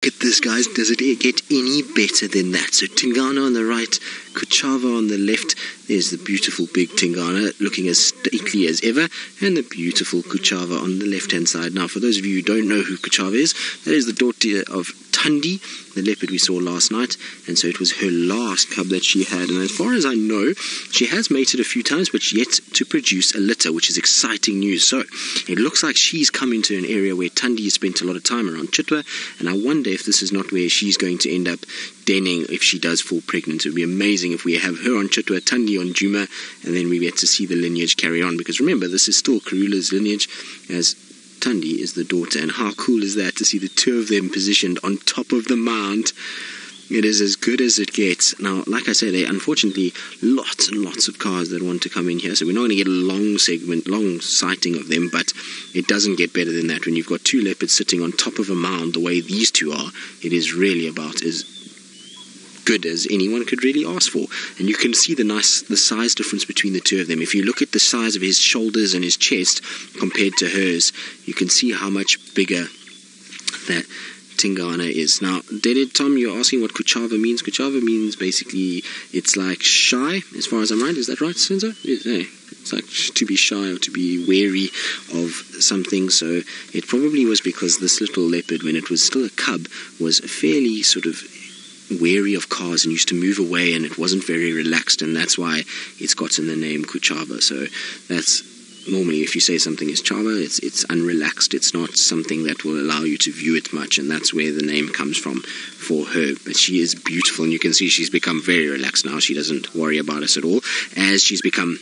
Look at this, guys. Does it get any better than that? So Tingana on the right, Kuchava on the left. There's the beautiful big Tingana looking as stately as ever, and the beautiful Kuchava on the left-hand side. Now, for those of you who don't know who Kuchava is, that is the daughter of Tundi, the leopard we saw last night, and so it was her last cub that she had. And as far as I know, she has mated a few times, but yet to produce a litter, which is exciting news. So it looks like she's come into an area where Tundi has spent a lot of time around Chitwa, and I wonder if this is not where she's going to end up denning if she does fall pregnant. It would be amazing if we have her on Chitwa, Tundi on Djuma, and then we get to see the lineage carry on, because remember, this is still Kruger's lineage, as Tundi is the daughter. And how cool is that to see the two of them positioned on top of the mound? It is as good as it gets. Now, like I say, there are unfortunately lots and lots of cars that want to come in here, so we're not going to get a long sighting of them, but it doesn't get better than that. When you've got two leopards sitting on top of a mound the way these two are, it is really about as good as anyone could really ask for. And you can see the size difference between the two of them. If you look at the size of his shoulders and his chest compared to hers, you can see how much bigger that Tingana is. Now, Tom, you're asking what Kuchava means. Kuchava means basically it's like shy, as far as I'm right. Is that right, Senzo? Yeah. It's like to be shy or to be wary of something. So it probably was because this little leopard, when it was still a cub, was fairly sort of wary of cars and used to move away, and it wasn't very relaxed, and that's why it's gotten the name Kuchava. So that's normally, if you say something is Chava, it's unrelaxed. It's not something that will allow you to view it much, and that's where the name comes from for her. But she is beautiful, and you can see she's become very relaxed now. She doesn't worry about us at all. As she's become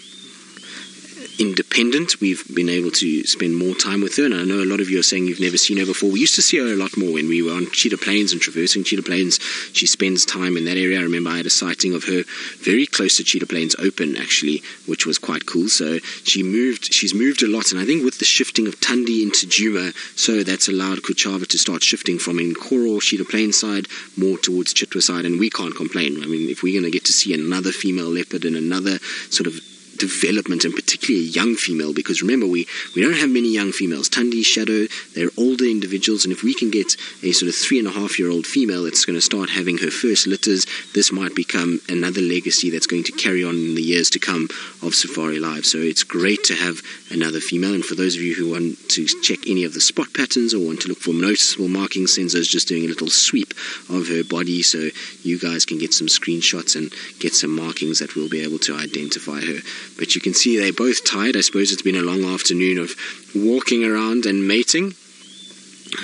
independent, we've been able to spend more time with her, and I know a lot of you are saying you've never seen her before. We used to see her a lot more when we were on Cheetah Plains and traversing Cheetah Plains. She spends time in that area. I remember I had a sighting of her very close to Cheetah Plains Open, actually, which was quite cool. So she's moved a lot, and I think with the shifting of Tundi into Djuma, so that's allowed Kuchava to start shifting from in Koro, Cheetah Plains side, more towards Chitwa side, and we can't complain. I mean, if we're going to get to see another female leopard and another sort of development, and particularly a young female, because remember, we don't have many young females. Tundi, Shadow, they're older individuals, and if we can get a sort of 3.5-year-old female that's going to start having her first litters, this might become another legacy that's going to carry on in the years to come of Safari Live. So it's great to have another female. And for those of you who want to check any of the spot patterns or want to look for noticeable markings, Senzo's just doing a little sweep of her body, so you guys can get some screenshots and get some markings that will be able to identify her. But you can see they're both tired. I suppose it's been a long afternoon of walking around and mating,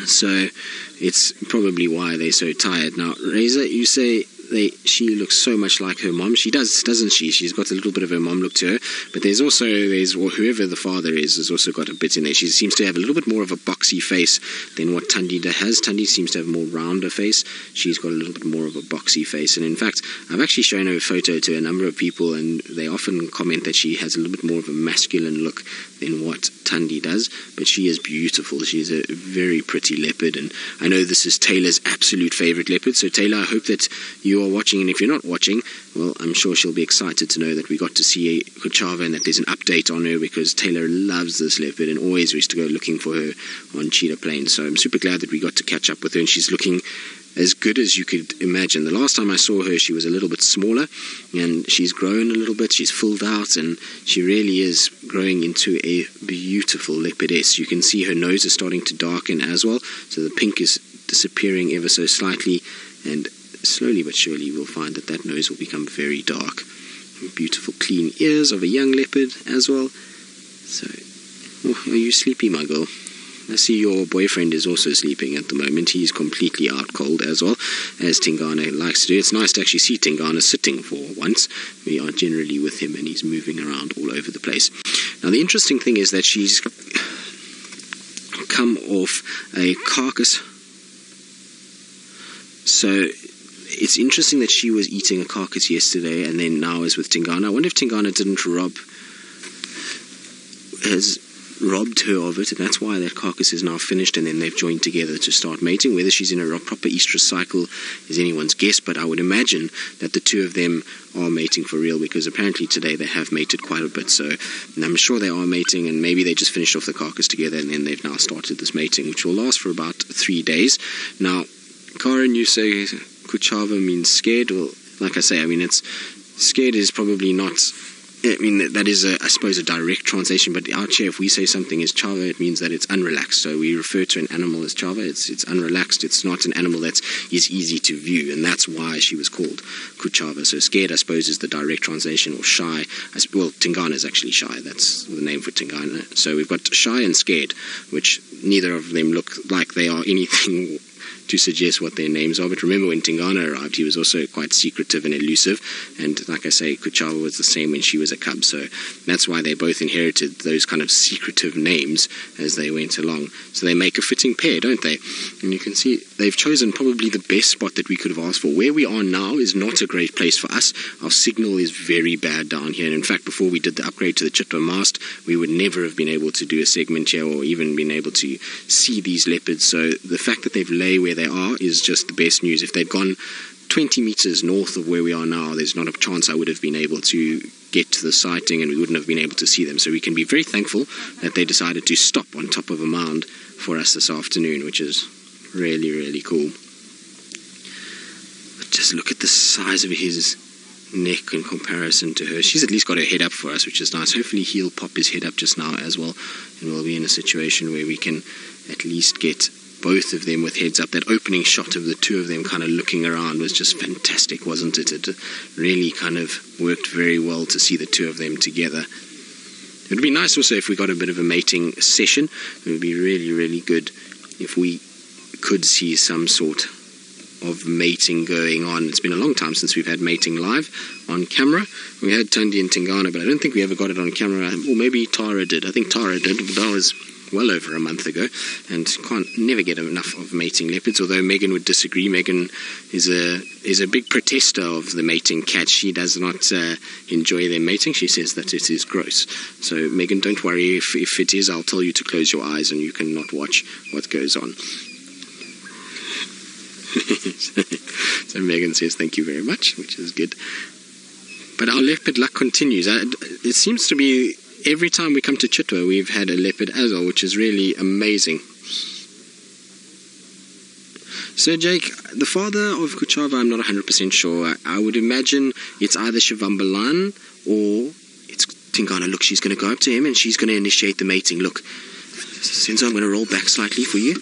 so it's probably why they're so tired. Now, Reza, you say she looks so much like her mom. She does, doesn't she? She's got a little bit of her mom look to her, but there's whoever the father is has also got a bit in there. She seems to have a little bit more of a boxy face than what Tundi has. Tundi seems to have a more rounder face. She's got a little bit more of a boxy face, and in fact, I've actually shown her a photo to a number of people, and they often comment that she has a little bit more of a masculine look than what Tundi does, but she is beautiful. She's a very pretty leopard, and I know this is Taylor's absolute favorite leopard. So Taylor, I hope that you are watching, and if you're not watching, well, I'm sure she'll be excited to know that we got to see Kuchava and that there's an update on her, because Taylor loves this leopard and always used to go looking for her on Cheetah Plains. So I'm super glad that we got to catch up with her, and she's looking as good as you could imagine. The last time I saw her, she was a little bit smaller, and she's grown a little bit. She's filled out, and she really is growing into a beautiful leopardess. You can see her nose is starting to darken as well, so the pink is disappearing ever so slightly, and slowly but surely we'll find that that nose will become very dark. Beautiful clean ears of a young leopard as well. So, are you sleepy, my girl? I see your boyfriend is also sleeping at the moment. He's completely out cold as well, as Tingana likes to do. It's nice to actually see Tingana sitting for once. We are generally with him, and he's moving around all over the place. Now, the interesting thing is that she's come off a carcass. So it's interesting that she was eating a carcass yesterday and then now is with Tingana. I wonder if Tingana has robbed her of it, and that's why that carcass is now finished, and then they've joined together to start mating. Whether she's in a proper estrus cycle is anyone's guess, but I would imagine that the two of them are mating for real, because apparently today they have mated quite a bit. So I'm sure they are mating, and maybe they just finished off the carcass together, and then they've now started this mating, which will last for about 3 days. Now, Karen, you say Kuchava means scared. Well, like I say, I mean, it's scared is probably not. I mean, that is, I suppose, a direct translation, but out here, if we say something is chava, it means that it's unrelaxed. So we refer to an animal as chava. It's unrelaxed. It's not an animal that is easy to view, and that's why she was called Kuchava. So scared, I suppose, is the direct translation, or shy. Well, Tingana is actually shy. That's the name for Tingana. So we've got shy and scared, which neither of them look like they are anything to suggest what their names are. But remember, when Tingana arrived, he was also quite secretive and elusive, and like I say, Kuchava was the same when she was a cub, so that's why they both inherited those kind of secretive names as they went along. So they make a fitting pair, don't they? And you can see they've chosen probably the best spot that we could have asked for. Where we are now is not a great place for us. Our signal is very bad down here, and in fact, before we did the upgrade to the Chitwa mast, we would never have been able to do a segment here or even been able to see these leopards. So the fact that they've lay where they are is just the best news. If they'd gone 20 meters north of where we are now, there's not a chance I would have been able to get to the sighting, and we wouldn't have been able to see them. So we can be very thankful that they decided to stop on top of a mound for us this afternoon, which is really, really cool. But just look at the size of his neck in comparison to her. She's at least got her head up for us, which is nice. Hopefully he'll pop his head up just now as well, and we'll be in a situation where we can at least get both of them with heads up. That opening shot of the two of them kind of looking around was just fantastic, wasn't it? It really kind of worked very well to see the two of them together. It would be nice also if we got a bit of a mating session. It would be really, really good if we could see some sort of mating going on. It's been a long time since we've had mating live on camera. We had Tundi and Tingana, but I don't think we ever got it on camera. Or maybe Tara did. I think Tara did, but that was well over a month ago, and never get enough of mating leopards, although Megan would disagree. Megan is a big protester of the mating catch. She does not enjoy their mating. She says that it is gross. So Megan, don't worry, if it is, I'll tell you to close your eyes and you cannot watch what goes on. So Megan says thank you very much, which is good. But our leopard luck continues. It seems to be every time we come to Chitwa, we've had a leopard as well, which is really amazing. So, Jake, the father of Kuchava, I'm not 100% sure. I would imagine it's either Shivambalan or it's Tingana. Look, she's going to go up to him and she's going to initiate the mating. Look, Senzo, I'm going to roll back slightly for you.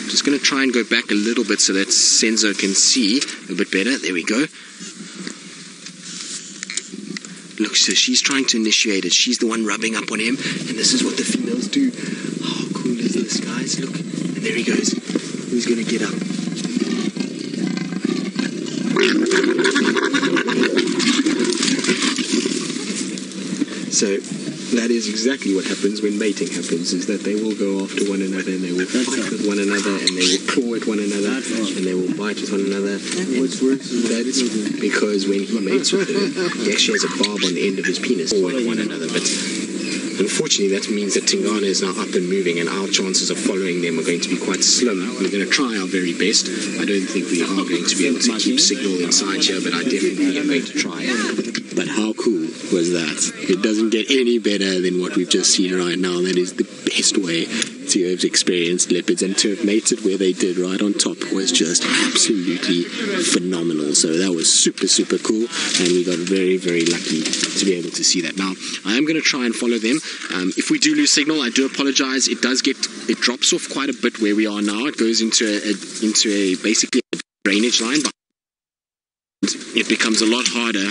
Just going to try and go back a little bit so that Senzo can see a bit better. There we go. Look, so she's trying to initiate it. She's the one rubbing up on him, and this is what the females do. How cool is this, guys? Look, and there he goes. Who's going to get up? So that is exactly what happens when mating happens, is that they will go after one another, and they will fight with one another, and they will claw at one another, and they will bite with one another. What's worse is that it's because when he mates with her, he actually has a barb on the end of his penis claw at one another. But unfortunately, that means that Tingana is now up and moving, and our chances of following them are going to be quite slim. We're going to try our very best. I don't think we are going to be able to keep signal inside here, but I definitely am going to try. But how cool was that? It doesn't get any better than what we've just seen right now. That is the best way to have experienced leopards, and to have mated where they did right on top was just absolutely phenomenal. So that was super, super cool, and we got very, very lucky to be able to see that. Now, I am going to try and follow them. If we do lose signal, I do apologize. It drops off quite a bit where we are now. It goes into a basically a drainage line. It becomes a lot harder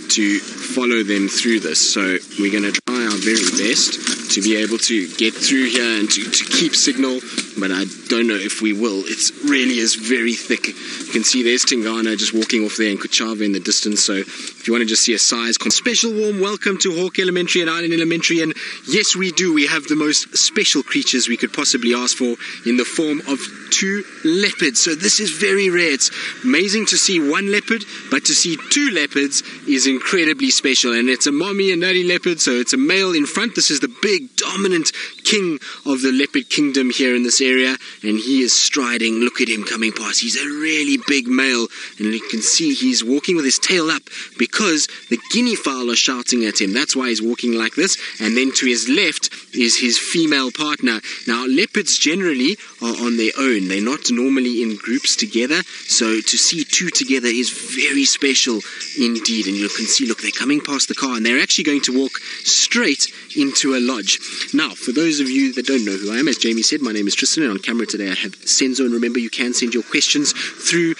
to follow them through this, so we're going to try our very best to be able to get through here and to keep signal, but I don't know if we will. It really is very thick. You can see there's Tingana just walking off there and Kuchava in the distance, so if you want to just see a size. Special warm welcome to Hawk Elementary and Island Elementary, and yes, we do. We have the most special creatures we could possibly ask for in the form of 2 leopards. So this is very rare. It's amazing to see 1 leopard, but to see 2 leopards is incredibly special, and it's a mommy and daddy leopard, so it's a male in front. This is the big big dominant king of the leopard kingdom here in this area, and he is striding. Look at him coming past. He's a really big male, and you can see he's walking with his tail up because the guinea fowl are shouting at him. That's why he's walking like this. And then to his left is his female partner. Now, leopards generally are on their own. They're not normally in groups together, so to see two together is very special indeed. And you can see, look, they're coming past the car, and they're actually going to walk straight into a lodge. Now, for those of you that don't know who I am, as Jamie said, my name is Tristan, and on camera today I have Senzo. And remember, you can send your questions through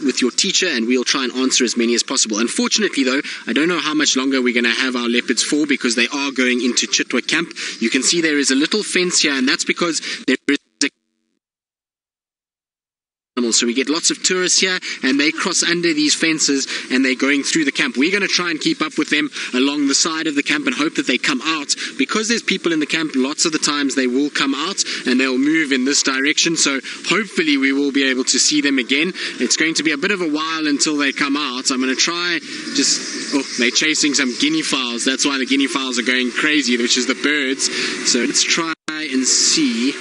with your teacher, and we'll try and answer as many as possible. Unfortunately, though, I don't know how much longer we're going to have our leopards for, because they are going into Chitwa camp. You can see there is a little fence here, and that's because there is so we get lots of tourists here, and they cross under these fences, and they're going through the camp. We're going to try and keep up with them along the side of the camp and hope that they come out. Because there's people in the camp, lots of the times they will come out and they'll move in this direction, so hopefully we will be able to see them again. It's going to be a bit of a while until they come out. I'm going to try they're chasing some guinea fowls. That's why the guinea fowls are going crazy, which is the birds. So let's try and see.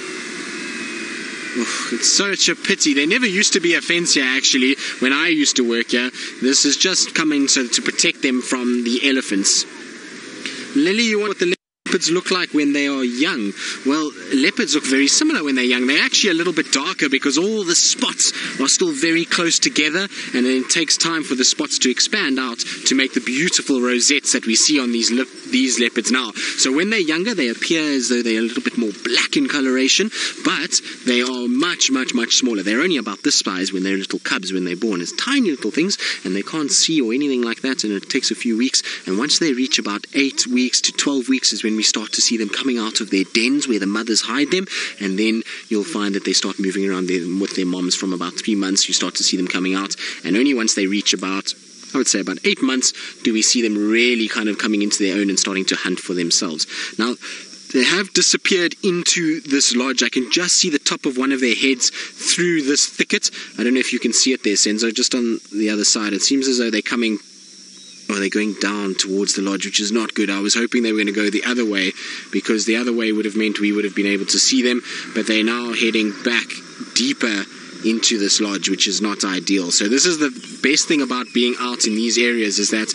It's such a pity. There never used to be a fence here, actually, when I used to work here. This is just coming to protect them from the elephants. Lily, you want what the leopards look like when they are young? Well, leopards look very similar when they're young. They're actually a little bit darker because all the spots are still very close together, and then it takes time for the spots to expand out to make the beautiful rosettes that we see on these leopards now. So when they're younger, they appear as though they're a little bit more black in coloration, but they are much, much, much smaller. They're only about this size when they're little cubs, when they're born. It's tiny little things, and they can't see or anything like that, and it takes a few weeks. And once they reach about 8 weeks to 12 weeks is when we start to see them coming out of their dens where the mothers hide them, and then you'll find that they start moving around with their moms from about 3 months. You start to see them coming out, and only once they reach about, I would say, about 8 months do we see them really kind of coming into their own and starting to hunt for themselves. Now, they have disappeared into this lodge. I can just see the top of one of their heads through this thicket. I don't know if you can see it there, Senzo, just on the other side. It seems as though they're coming, or they're going down towards the lodge, which is not good. I was hoping they were going to go the other way, because the other way would have meant we would have been able to see them, but they're now heading back deeper into this lodge, which is not ideal. So this is the best thing about being out in these areas, is that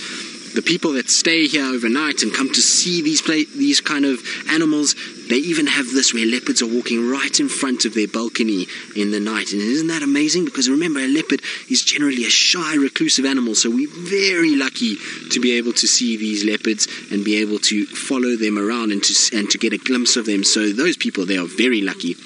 the people that stay here overnight and come to see these kind of animals, they even have this where leopards are walking right in front of their balcony in the night. And isn't that amazing? Because remember, a leopard is generally a shy, reclusive animal, so we're very lucky to be able to see these leopards and be able to follow them around and to get a glimpse of them. So those people, they are very lucky.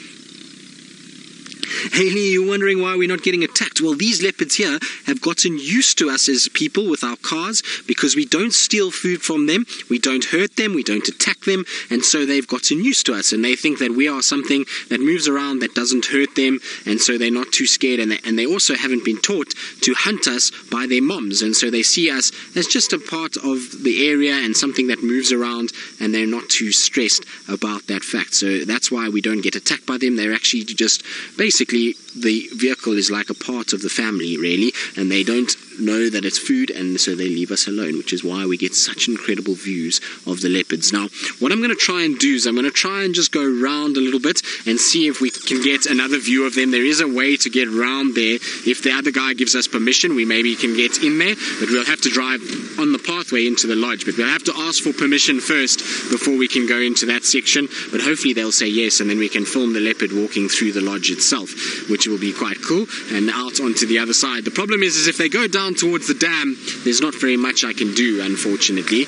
Haley, you're wondering why we're not getting attacked? Well, these leopards here have gotten used to us as people with our cars, because we don't steal food from them, we don't hurt them, we don't attack them, and so they've gotten used to us, and they think that we are something that moves around that doesn't hurt them, and so they're not too scared, and they also haven't been taught to hunt us by their moms, and so they see us as just a part of the area and something that moves around, and they're not too stressed about that fact. So that's why we don't get attacked by them. They're actually just basically, the vehicle is like a part of the family, really, and they don't know that it's food, and so they leave us alone, which is why we get such incredible views of the leopards. Now, what I'm going to try and do is I'm going to try and just go around a little bit and see if we can get another view of them. There is a way to get around there. If the other guy gives us permission, we maybe can get in there, but we'll have to drive on the pathway into the lodge. But we'll have to ask for permission first before we can go into that section, but hopefully they'll say yes, and then we can film the leopard walking through the lodge itself, which will be quite cool, and out onto the other side. The problem is if they go down towards the dam, there's not very much I can do, unfortunately.